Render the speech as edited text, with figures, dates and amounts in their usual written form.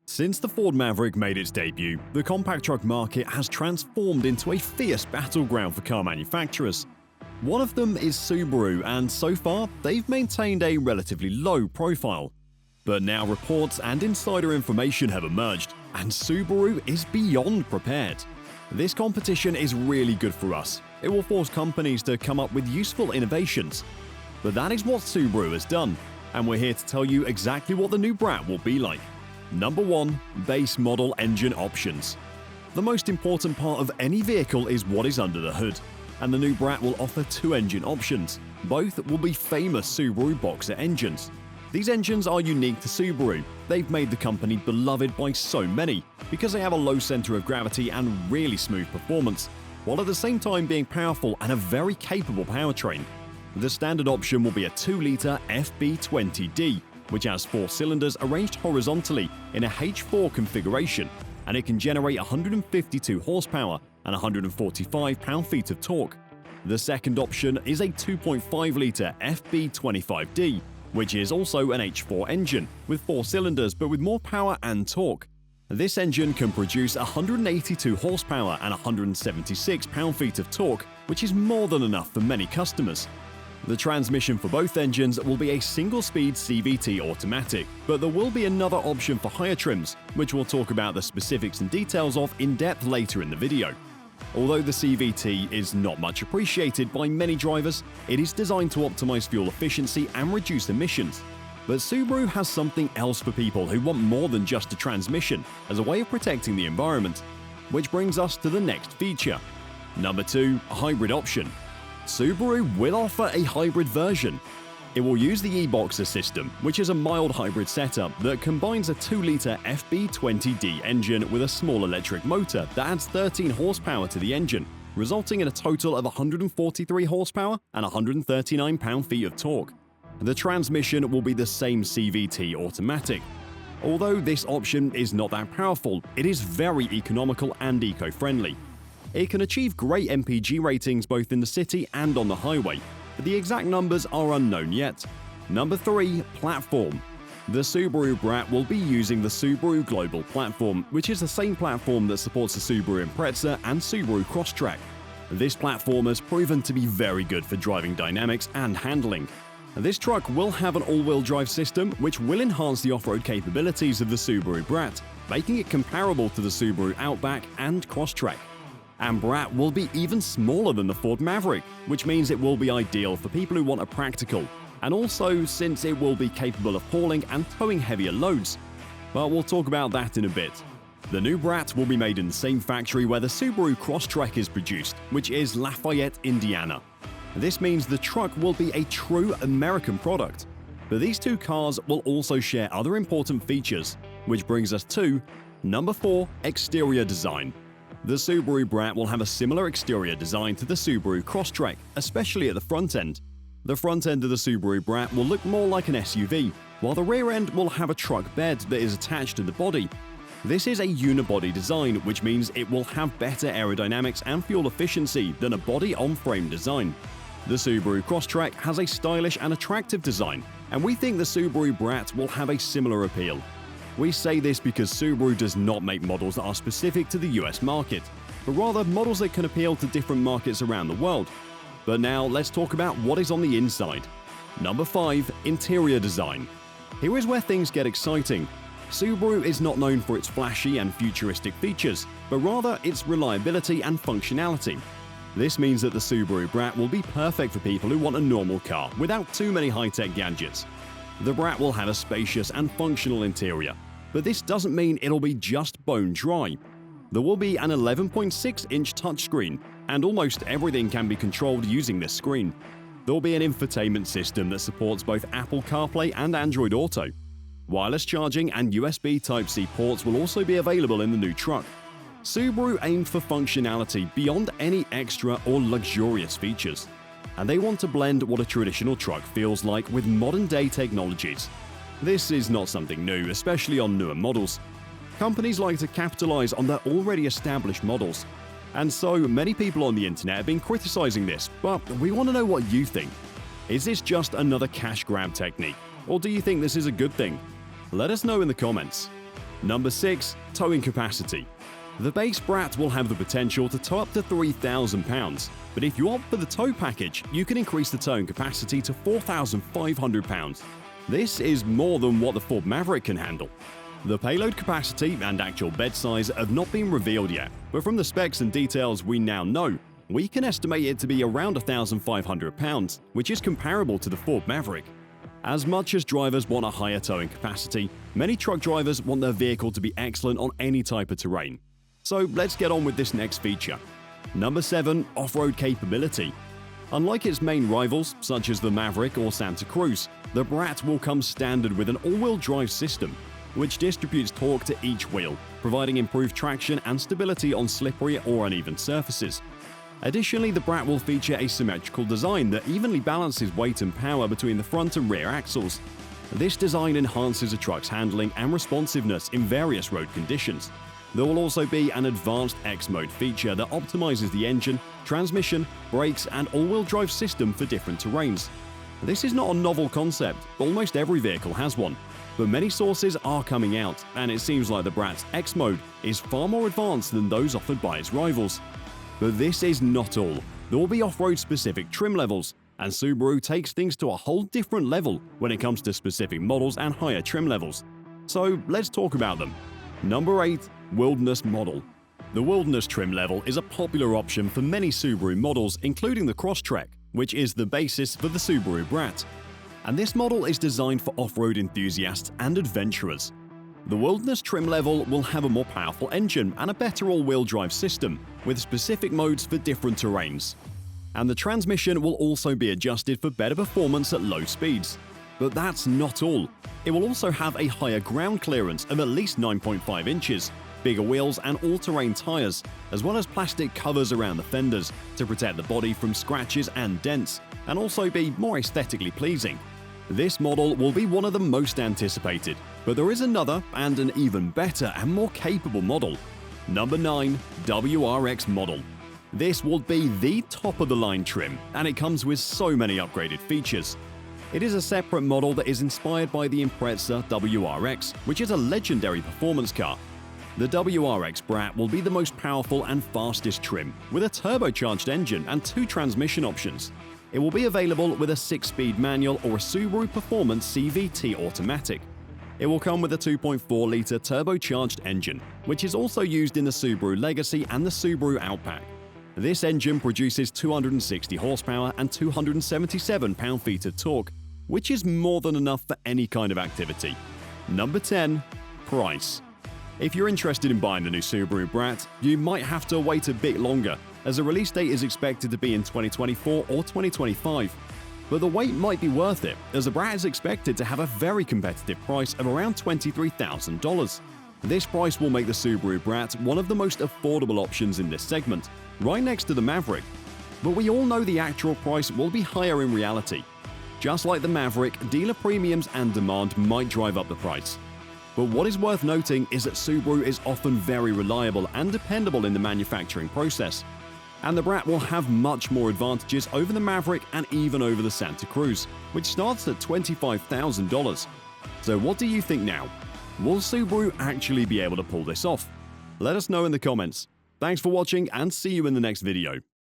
Since the Ford Maverick made its debut, the compact truck market has transformed into a fierce battleground for car manufacturers. One of them is Subaru, and so far, they've maintained a relatively low profile. But now reports and insider information have emerged, and Subaru is beyond prepared. This competition is really good for us. It will force companies to come up with useful innovations. But that is what Subaru has done, and we're here to tell you exactly what the new Brat will be like. Number 1. Base model engine options. The most important part of any vehicle is what is under the hood, and the new Brat will offer 2 engine options. Both will be famous Subaru Boxer engines. These engines are unique to Subaru. They've made the company beloved by so many because they have a low center of gravity and really smooth performance, while at the same time being powerful and a very capable powertrain. The standard option will be a 2-liter FB20D, which has 4 cylinders arranged horizontally in a H4 configuration, and it can generate 152 horsepower and 145 pound-feet of torque. The second option is a 2.5-liter FB25D, which is also an H4 engine with 4 cylinders but with more power and torque. This engine can produce 182 horsepower and 176 pound-feet of torque, which is more than enough for many customers. The transmission for both engines will be a single-speed CVT automatic, but there will be another option for higher trims, which we'll talk about the specifics and details of in depth later in the video. Although the CVT is not much appreciated by many drivers, it is designed to optimize fuel efficiency and reduce emissions. But Subaru has something else for people who want more than just a transmission as a way of protecting the environment. Which brings us to the next feature. Number 2. A hybrid option. Subaru will offer a hybrid version. It will use the e-Boxer system, which is a mild hybrid setup that combines a 2-liter FB20D engine with a small electric motor that adds 13 horsepower to the engine, resulting in a total of 143 horsepower and 139 pound-feet of torque. The transmission will be the same CVT automatic. Although this option is not that powerful, it is very economical and eco-friendly. It can achieve great MPG ratings both in the city and on the highway, but the exact numbers are unknown yet. Number 3. Platform. The Subaru Brat will be using the Subaru Global Platform, which is the same platform that supports the Subaru Impreza and Subaru Crosstrek. This platform has proven to be very good for driving dynamics and handling. This truck will have an all-wheel drive system which will enhance the off-road capabilities of the Subaru Brat, making it comparable to the Subaru Outback and Crosstrek. And Brat will be even smaller than the Ford Maverick, which means it will be ideal for people who want a practical, and also since it will be capable of hauling and towing heavier loads. But we'll talk about that in a bit. The new Brat will be made in the same factory where the Subaru Crosstrek is produced, which is Lafayette, Indiana. This means the truck will be a true American product. But these two cars will also share other important features, which brings us to number 4. Exterior design. The Subaru Brat will have a similar exterior design to the Subaru Crosstrek, especially at the front end. The front end of the Subaru Brat will look more like an SUV, while the rear end will have a truck bed that is attached to the body. This is a unibody design, which means it will have better aerodynamics and fuel efficiency than a body-on-frame design. The Subaru Crosstrek has a stylish and attractive design, and we think the Subaru Brat will have a similar appeal. We say this because Subaru does not make models that are specific to the US market, but rather models that can appeal to different markets around the world. But now let's talk about what is on the inside. Number 5. Interior design. Here is where things get exciting. Subaru is not known for its flashy and futuristic features, but rather its reliability and functionality. This means that the Subaru Brat will be perfect for people who want a normal car without too many high-tech gadgets. The Brat will have a spacious and functional interior, but this doesn't mean it'll be just bone dry. There will be an 11.6-inch touchscreen, and almost everything can be controlled using this screen. There will be an infotainment system that supports both Apple CarPlay and Android Auto. Wireless charging and USB Type-C ports will also be available in the new truck. Subaru aimed for functionality beyond any extra or luxurious features, and they want to blend what a traditional truck feels like with modern-day technologies. This is not something new, especially on newer models. Companies like to capitalize on their already established models, and so many people on the internet have been criticizing this, but we want to know what you think. Is this just another cash grab technique, or do you think this is a good thing? Let us know in the comments. Number 6. Towing capacity. The base Brat will have the potential to tow up to 3,000 pounds, but if you opt for the tow package, you can increase the towing capacity to 4,500 pounds. This is more than what the Ford Maverick can handle. The payload capacity and actual bed size have not been revealed yet, but from the specs and details we now know, we can estimate it to be around 1,500 pounds, which is comparable to the Ford Maverick. As much as drivers want a higher towing capacity, many truck drivers want their vehicle to be excellent on any type of terrain. So let's get on with this next feature. Number 7. Off-road capability. Unlike its main rivals, such as the Maverick or Santa Cruz, the Brat will come standard with an all-wheel drive system, which distributes torque to each wheel, providing improved traction and stability on slippery or uneven surfaces. Additionally, the Brat will feature a symmetrical design that evenly balances weight and power between the front and rear axles. This design enhances a truck's handling and responsiveness in various road conditions. There will also be an advanced X mode feature that optimizes the engine, transmission, brakes, and all-wheel drive system for different terrains. This is not a novel concept, almost every vehicle has one, but many sources are coming out, and it seems like the Brat's X mode is far more advanced than those offered by its rivals. But this is not all. There will be off-road specific trim levels, and Subaru takes things to a whole different level when it comes to specific models and higher trim levels. So let's talk about them. Number 8. Wilderness Model. The Wilderness trim level is a popular option for many Subaru models, including the Crosstrek, which is the basis for the Subaru Brat. And this model is designed for off-road enthusiasts and adventurers. The Wilderness trim level will have a more powerful engine and a better all-wheel drive system, with specific modes for different terrains. And the transmission will also be adjusted for better performance at low speeds. But that's not all. It will also have a higher ground clearance of at least 9.5 inches, bigger wheels and all-terrain tires, as well as plastic covers around the fenders to protect the body from scratches and dents, and also be more aesthetically pleasing. This model will be one of the most anticipated, but there is another and an even better and more capable model. Number 9. WRX Model. This will be the top-of-the-line trim, and it comes with so many upgraded features. It is a separate model that is inspired by the Impreza WRX, which is a legendary performance car. The WRX Brat will be the most powerful and fastest trim, with a turbocharged engine and 2 transmission options. It will be available with a 6-speed manual or a Subaru Performance CVT automatic. It will come with a 2.4-litre turbocharged engine, which is also used in the Subaru Legacy and the Subaru Outback. This engine produces 260 horsepower and 277 pound-feet of torque, which is more than enough for any kind of activity. Number 10. Price. If you're interested in buying the new Subaru Brat, you might have to wait a bit longer, as the release date is expected to be in 2024 or 2025. But the wait might be worth it, as the Brat is expected to have a very competitive price of around $23,000. This price will make the Subaru Brat one of the most affordable options in this segment, right next to the Maverick. But we all know the actual price will be higher in reality. Just like the Maverick, dealer premiums and demand might drive up the price. But what is worth noting is that Subaru is often very reliable and dependable in the manufacturing process. And the Brat will have much more advantages over the Maverick and even over the Santa Cruz, which starts at $25,000. So what do you think now? Will Subaru actually be able to pull this off? Let us know in the comments. Thanks for watching and see you in the next video.